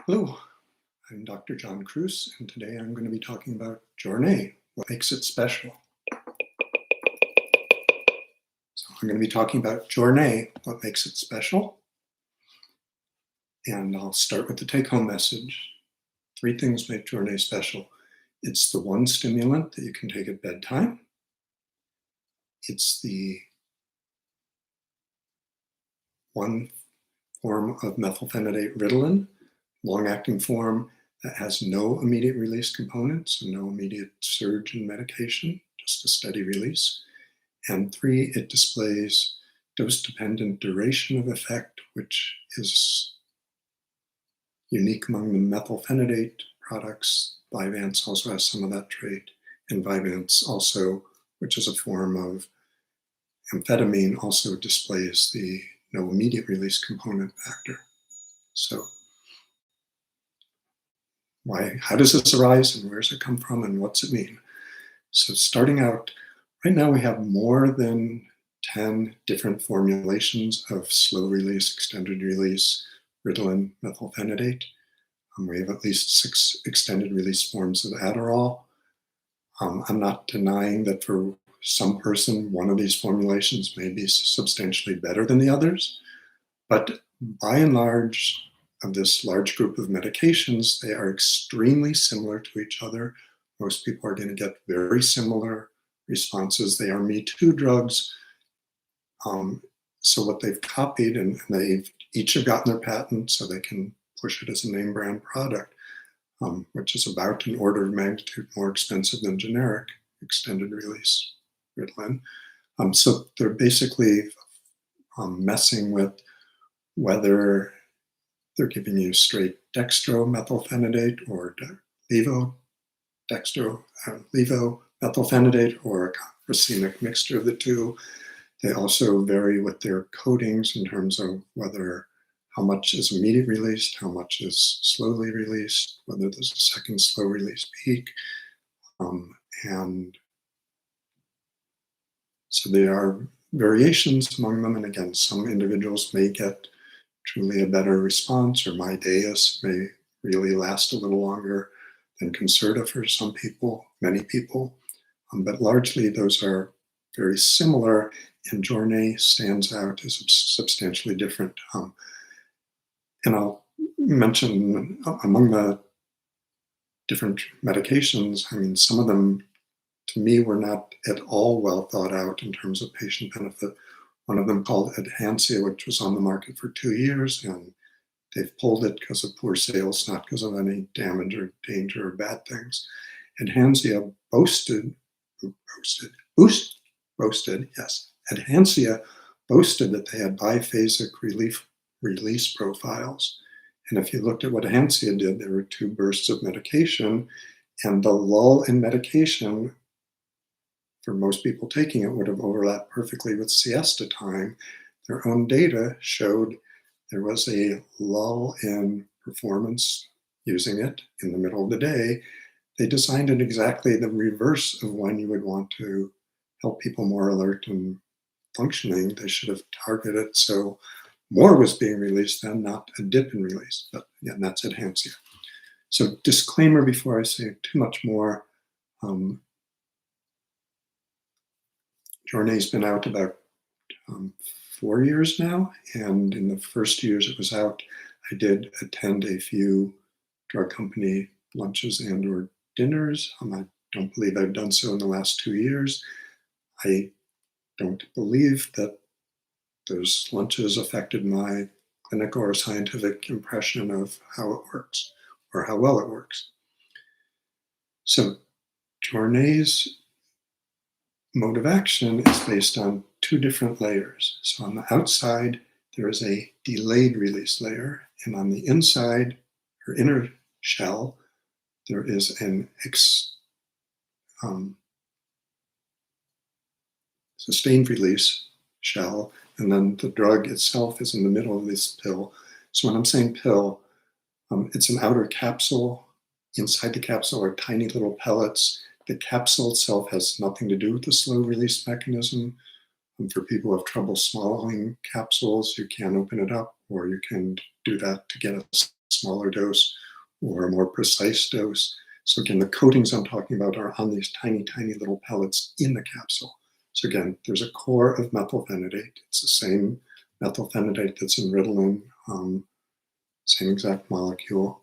Hello, I'm Dr. John Cruz, and today I'm going to be talking about Jornay, what makes it special. So I'm going to be talking about Jornay, what makes it special. And I'll start with the take-home message. 3 things make Jornay special. It's the one stimulant that you can take at bedtime. It's the one form of methylphenidate Ritalin, long-acting form that has no immediate release components, so no immediate surge in medication, just a steady release. And 3, it displays dose-dependent duration of effect, which is unique among the methylphenidate products. Vyvanse also has some of that trait, and Vyvanse also, which is a form of amphetamine, also displays the no immediate release component factor. So how does this arise, and where does it come from, and what's it mean? So starting out, right now we have more than 10 different formulations of slow release, extended release, Ritalin, methylphenidate. We have at least 6 extended release forms of Adderall. I'm not denying that for some person, one of these formulations may be substantially better than the others, but by and large, of this large group of medications, they are extremely similar to each other. Most people are going to get very similar responses. They are Me Too drugs. So what they've copied, and they've each have gotten their patent so they can push it as a name brand product, which is about an order of magnitude more expensive than generic extended release Ritalin. So they're basically messing with whether they're giving you straight dextromethylphenidate or levomethylphenidate or a racemic mixture of the two. They also vary with their coatings in terms of whether how much is immediate released, how much is slowly released, whether there's a second slow release peak. And so there are variations among them. And again, some individuals may get truly a better response, or Mydayis may really last a little longer than Concerta for some people, many people. But largely those are very similar, and Jornay stands out as substantially different. And I'll mention among the different medications, I mean, some of them to me were not at all well thought out in terms of patient benefit. One of them called Adhansia, which was on the market for 2 years, and they've pulled it because of poor sales, not because of any damage or danger or bad things. Adhansia boasted, Adhansia boasted that they had biphasic release profiles. And if you looked at what Adhansia did, there were 2 bursts of medication, and the lull in medication for most people taking it would have overlapped perfectly with siesta time. Their own data showed there was a lull in performance using it in the middle of the day. They designed it exactly the reverse of when you would want to help people more alert and functioning. They should have targeted so more was being released then, not a dip in release. But yeah, that's Adhansia. So disclaimer before I say too much more, Jornay's been out about 4 years now, and in the first years it was out, I did attend a few drug company lunches and or dinners. I don't believe I've done so in the last 2 years. I don't believe that those lunches affected my clinical or scientific impression of how it works or how well it works. So Jornay's mode of action is based on 2 different layers. So on the outside, there is a delayed release layer, and on the inside, or inner shell, there is an sustained release shell, and then the drug itself is in the middle of this pill. So when I'm saying pill, it's an outer capsule. Inside the capsule are tiny little pellets. The capsule itself has nothing to do with the slow release mechanism. And for people who have trouble swallowing capsules, you can open it up, or you can do that to get a smaller dose or a more precise dose. So again, the coatings I'm talking about are on these tiny, tiny little pellets in the capsule. So again, there's a core of methylphenidate. It's the same methylphenidate that's in Ritalin, same exact molecule.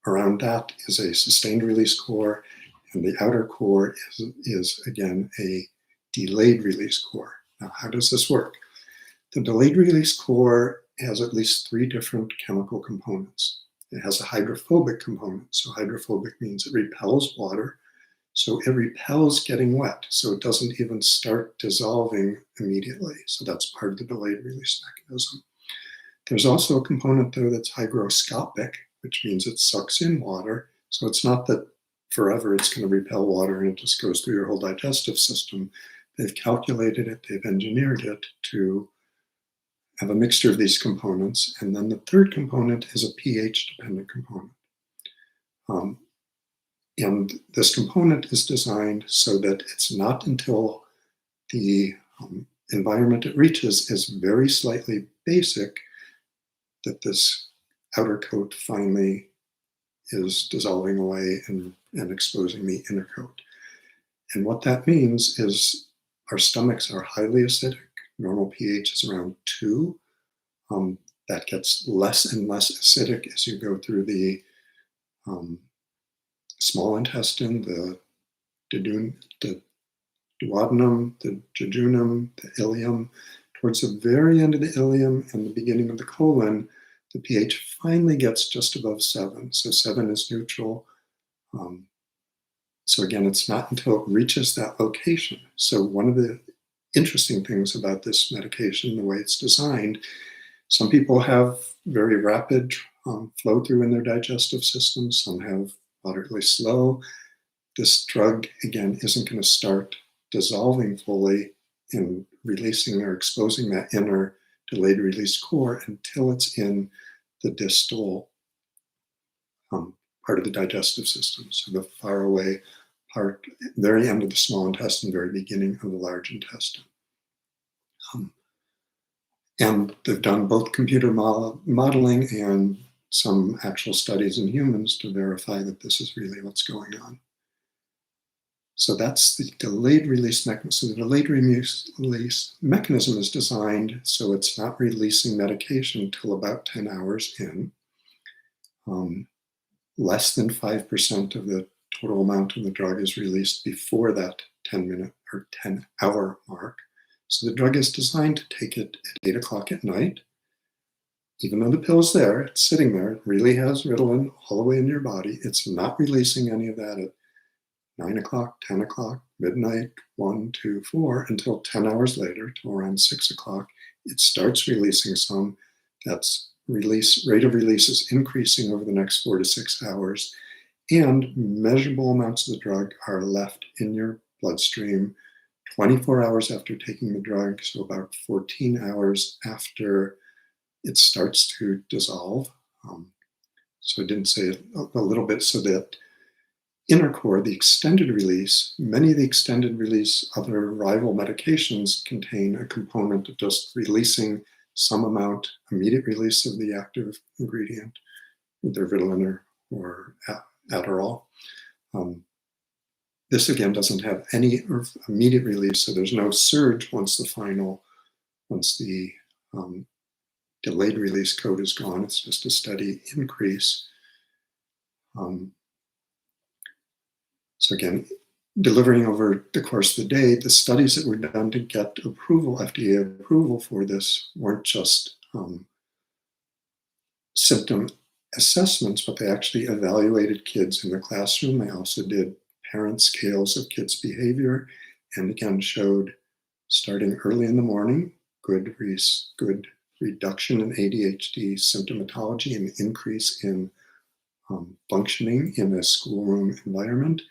Around that is a sustained release core, and the outer core is again a delayed release core. Now, how does this work? The delayed release core has at least 3 different chemical components. It has a hydrophobic component. So hydrophobic means it repels water. So it repels getting wet. So it doesn't even start dissolving immediately. So that's part of the delayed release mechanism. There's also a component though that's hygroscopic, which means it sucks in water. So it's not that forever it's going to repel water and it just goes through your whole digestive system. They've calculated it, they've engineered it to have a mixture of these components. And then the third component is a pH-dependent component. And this component is designed so that it's not until the environment it reaches is very slightly basic that this outer coat finally is dissolving away and exposing the inner coat. And what that means is our stomachs are highly acidic. Normal pH is around 2. That gets less and less acidic as you go through the small intestine, the duodenum, the jejunum, the ileum. Towards the very end of the ileum and the beginning of the colon, the pH finally gets just above 7. So 7 is neutral. So again, it's not until it reaches that location. So one of the interesting things about this medication, the way it's designed, some people have very rapid flow through in their digestive system. Some have moderately slow. This drug, again, isn't going to start dissolving fully and releasing or exposing that inner delayed release core until it's in the distal part of the digestive system. So the far away part, very end of the small intestine, very beginning of the large intestine. And they've done both computer modeling and some actual studies in humans to verify that this is really what's going on. So that's the delayed release mechanism. So the delayed release mechanism is designed so it's not releasing medication until about 10 hours in. Less than 5% of the total amount of the drug is released before that 10-minute or 10-hour mark. So the drug is designed to take it at 8 o'clock at night. Even though the pill's there, it's sitting there, it really has Ritalin all the way in your body. It's not releasing any of that at 9 o'clock, 10 o'clock, midnight, 1, 2, 4, until 10 hours later, till around 6 o'clock. It starts releasing some. That's rate of release is increasing over the next 4 to 6 hours. And measurable amounts of the drug are left in your bloodstream 24 hours after taking the drug, so about 14 hours after it starts to dissolve. So I didn't say it a little bit, so that inner core, the extended release, many of the extended release other rival medications contain a component of just releasing some amount, immediate release of the active ingredient, either Ritalin or Adderall. This again doesn't have any immediate release, so there's no surge once the delayed release code is gone. It's just a steady increase. So again, delivering over the course of the day, the studies that were done to get approval, FDA approval for this, weren't just symptom assessments, but they actually evaluated kids in the classroom. They also did parent scales of kids' behavior, and again showed, starting early in the morning, good reduction in ADHD symptomatology and increase in functioning in a schoolroom environment.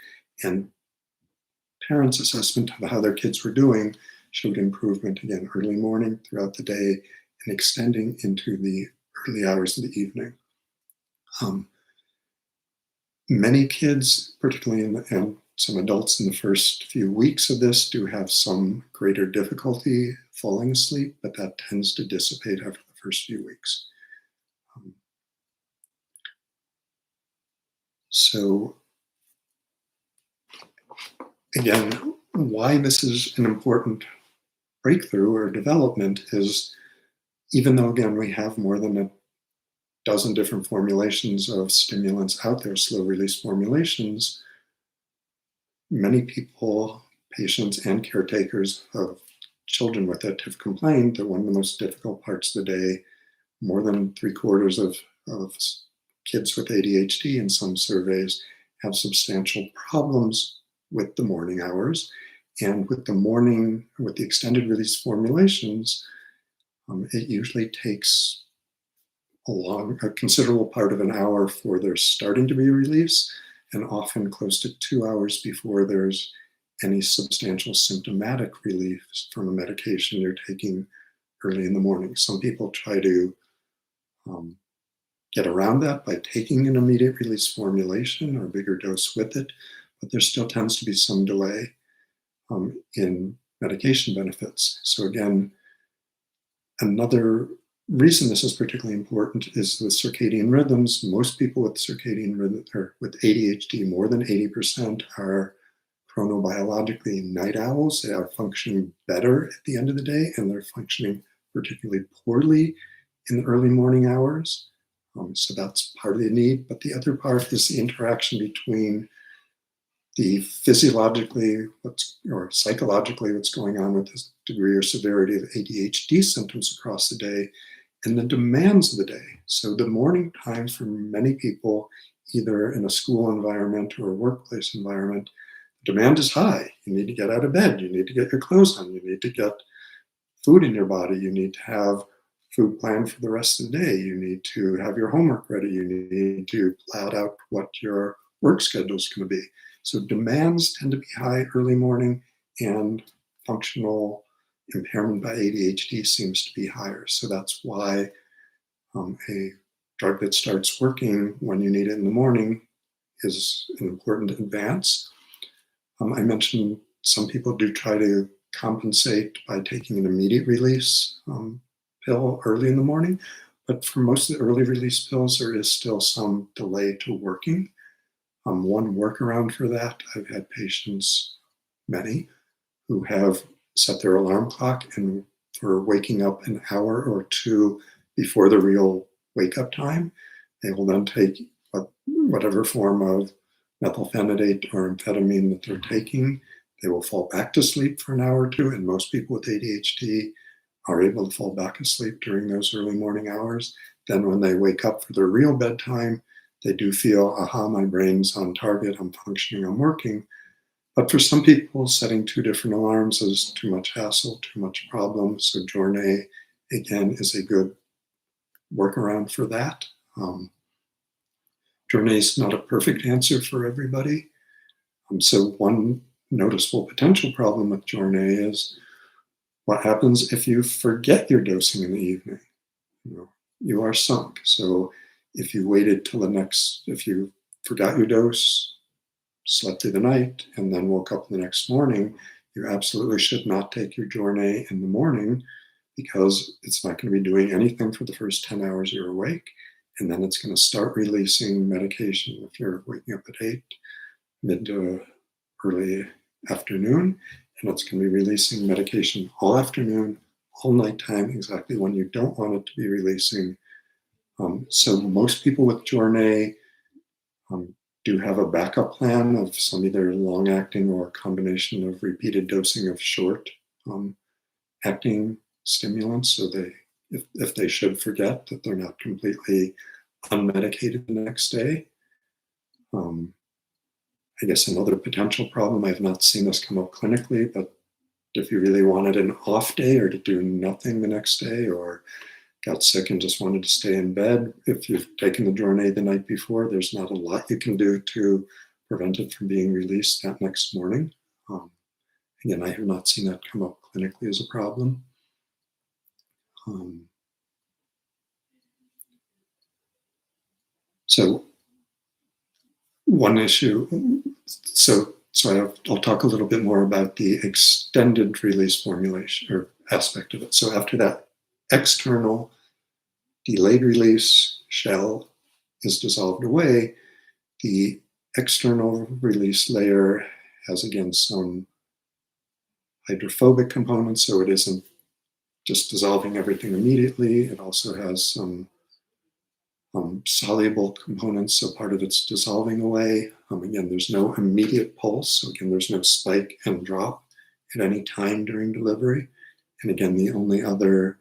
And parents' assessment of how their kids were doing showed improvement again early morning, throughout the day, and extending into the early hours of the evening. Many kids, particularly and some adults in the first few weeks of this, do have some greater difficulty falling asleep, but that tends to dissipate after the first few weeks. So again, why this is an important breakthrough or development is, even though, again, we have more than a dozen different formulations of stimulants out there, slow release formulations, many people, patients and caretakers of children with it, have complained that one of the most difficult parts of the day, more than 3/4 of kids with ADHD in some surveys have substantial problems with the morning hours. And with the extended release formulations, it usually takes a considerable part of an hour for there starting to be release, and often close to 2 hours before there's any substantial symptomatic relief from a medication you're taking early in the morning. Some people try to um, get around that by taking an immediate release formulation or a bigger dose with it, but there still tends to be some delay in medication benefits. So again, another reason this is particularly important is the circadian rhythms. Most people with circadian rhythm or with ADHD, more than 80% are chronobiologically night owls. They are functioning better at the end of the day, and they're functioning particularly poorly in the early morning hours. So that's part of the need. But the other part is the interaction between the physiologically or psychologically what's going on with this degree or severity of ADHD symptoms across the day and the demands of the day. So the morning time for many people, either in a school environment or a workplace environment, demand is high. You need to get out of bed. You need to get your clothes on. You need to get food in your body. You need to have food planned for the rest of the day. You need to have your homework ready. You need to plan out what your work schedule is going to be. So demands tend to be high early morning, and functional impairment by ADHD seems to be higher. So that's why a drug that starts working when you need it in the morning is an important advance. I mentioned some people do try to compensate by taking an immediate release pill early in the morning, but for most of the early release pills, there is still some delay to working. One workaround for that, I've had patients, many, who have set their alarm clock and for waking up an hour or two before the real wake up time, they will then take whatever form of methylphenidate or amphetamine that they're taking. They will fall back to sleep for an hour or two, and most people with ADHD are able to fall back asleep during those early morning hours. Then when they wake up for their real bedtime, they do feel, aha, my brain's on target, I'm functioning, I'm working. But for some people, setting two different alarms is too much hassle, too much problem. So Jornay, again, is a good workaround for that. Jornay is not a perfect answer for everybody. So one noticeable potential problem with Jornay is what happens if you forget your dosing in the evening? You are sunk. So if you waited till if you forgot your dose, slept through the night, and then woke up the next morning, you absolutely should not take your Jornay in the morning, because it's not going to be doing anything for the first 10 hours you're awake. And then it's going to start releasing medication if you're waking up at 8, mid to early afternoon. And it's going to be releasing medication all afternoon, all nighttime, exactly when you don't want it to be releasing. So most people with Jornay do have a backup plan of some either long-acting or a combination of repeated dosing of short-acting stimulants, so if they should forget, that they're not completely unmedicated the next day. I guess another potential problem, I've not seen this come up clinically, but if you really wanted an off day or to do nothing the next day, or got sick and just wanted to stay in bed, if you've taken the Jornay the night before, there's not a lot you can do to prevent it from being released that next morning. Again, I have not seen that come up clinically as a problem. So one issue, I'll talk a little bit more about the extended release formulation or aspect of it. So after that external delayed release shell is dissolved away, The external release layer has, again, some hydrophobic components, so it isn't just dissolving everything immediately. It also has some soluble components, so part of it's dissolving away. Again, there's no immediate pulse, so again, there's no spike and drop at any time during delivery. And again, the only other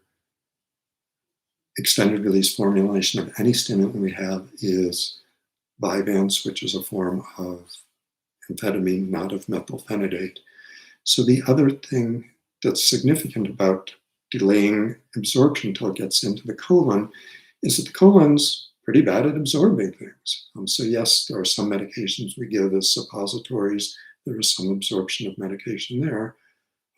extended release formulation of any stimulant we have is Vyvanse, which is a form of amphetamine, not of methylphenidate. So the other thing that's significant about delaying absorption until it gets into the colon is that the colon's pretty bad at absorbing things. So yes, there are some medications we give as suppositories. There is some absorption of medication there.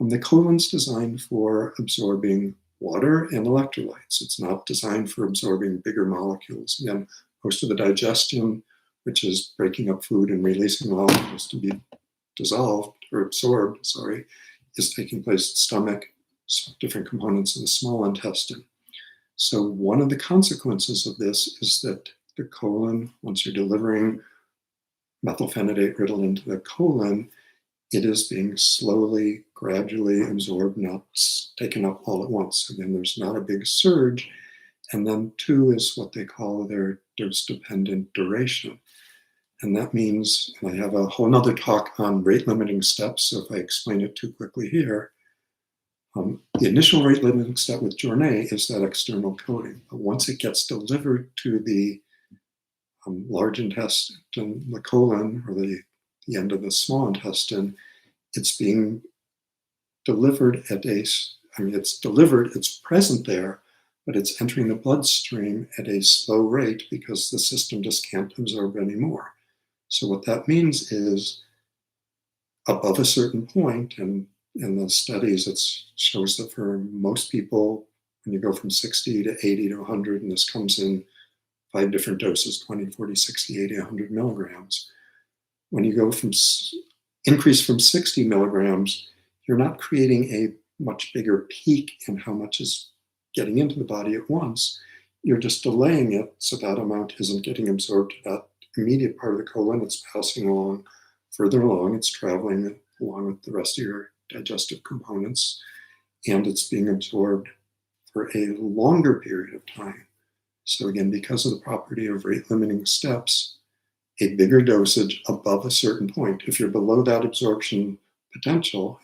The colon's designed for absorbing water and electrolytes. It's not designed for absorbing bigger molecules. Again, most of the digestion, which is breaking up food and releasing molecules to be dissolved or absorbed, is taking place in the stomach, different components in the small intestine. So one of the consequences of this is that the colon, once you're delivering methylphenidate riddled into the colon, it is being slowly, gradually absorbed, not taken up all at once. Again, there's not a big surge. And then 2 is what they call their dose-dependent duration. And that means, and I have a whole nother talk on rate-limiting steps, so if I explain it too quickly here, the initial rate-limiting step with Jornay is that external coating. But once it gets delivered to the large intestine, the colon, or the end of the small intestine, it's being delivered it's present there, but it's entering the bloodstream at a slow rate because the system just can't absorb anymore. So what that means is above a certain point, and in the studies, it shows that for most people, when you go from 60 to 80 to 100, and this comes in 5 different doses, 20, 40, 60, 80, 100 milligrams, when you go from increase from 60 milligrams, you're not creating a much bigger peak in how much is getting into the body at once. You're just delaying it so that amount isn't getting absorbed to that immediate part of the colon. It's passing along further along. It's traveling along with the rest of your digestive components, and it's being absorbed for a longer period of time. So again, because of the property of rate-limiting steps, a bigger dosage above a certain point. If you're below that absorption potential,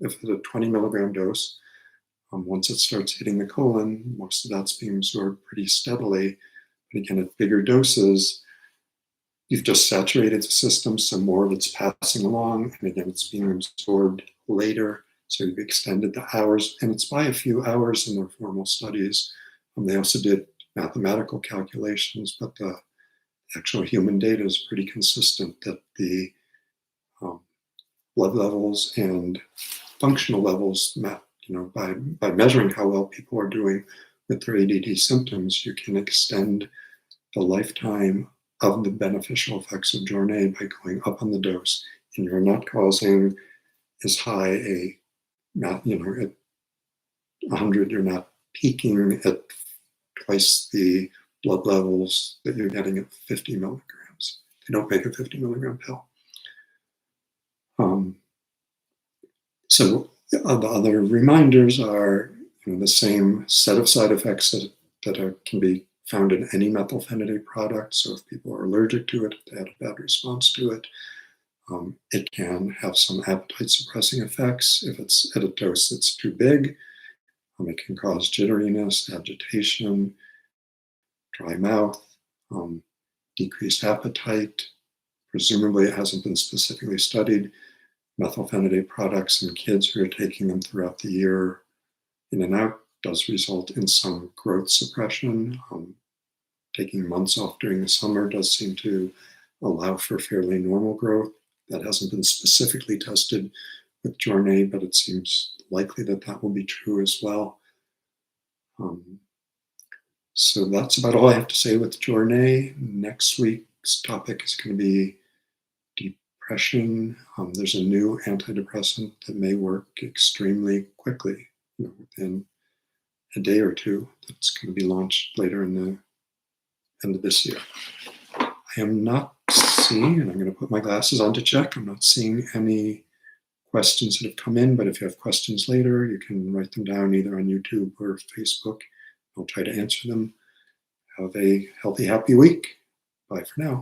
if it's a 20 milligram dose, once it starts hitting the colon, most of that's being absorbed pretty steadily. But again, at bigger doses, you've just saturated the system, so more of it's passing along, and again, it's being absorbed later. So you've extended the hours, and it's by a few hours in their formal studies. They also did mathematical calculations, but the actual human data is pretty consistent that the blood levels and functional levels, by measuring how well people are doing with their ADD symptoms, you can extend the lifetime of the beneficial effects of Jornay by going up on the dose, and you're not causing as high at 100, you're not peaking at twice the blood levels that you're getting at 50 milligrams. They don't make a 50 milligram pill. So the other reminders are the same set of side effects that can be found in any methylphenidate product. So if people are allergic to it, if they have a bad response to it, it can have some appetite suppressing effects. If it's at a dose that's too big, it can cause jitteriness, agitation, dry mouth, decreased appetite. Presumably, it hasn't been specifically studied. Methylphenidate products in kids who are taking them throughout the year in and out does result in some growth suppression. Taking months off during the summer does seem to allow for fairly normal growth. That hasn't been specifically tested with Jornay, but it seems likely that that will be true as well. So that's about all I have to say with Jornay. Next week's topic is going to be depression. There's a new antidepressant that may work extremely quickly, within a day or two. That's going to be launched later in the end of this year. I am not see, and I'm going to put my glasses on to check. I'm not seeing any questions that have come in, but if you have questions later, you can write them down either on YouTube or Facebook. I'll try to answer them. Have a healthy, happy week. Bye for now.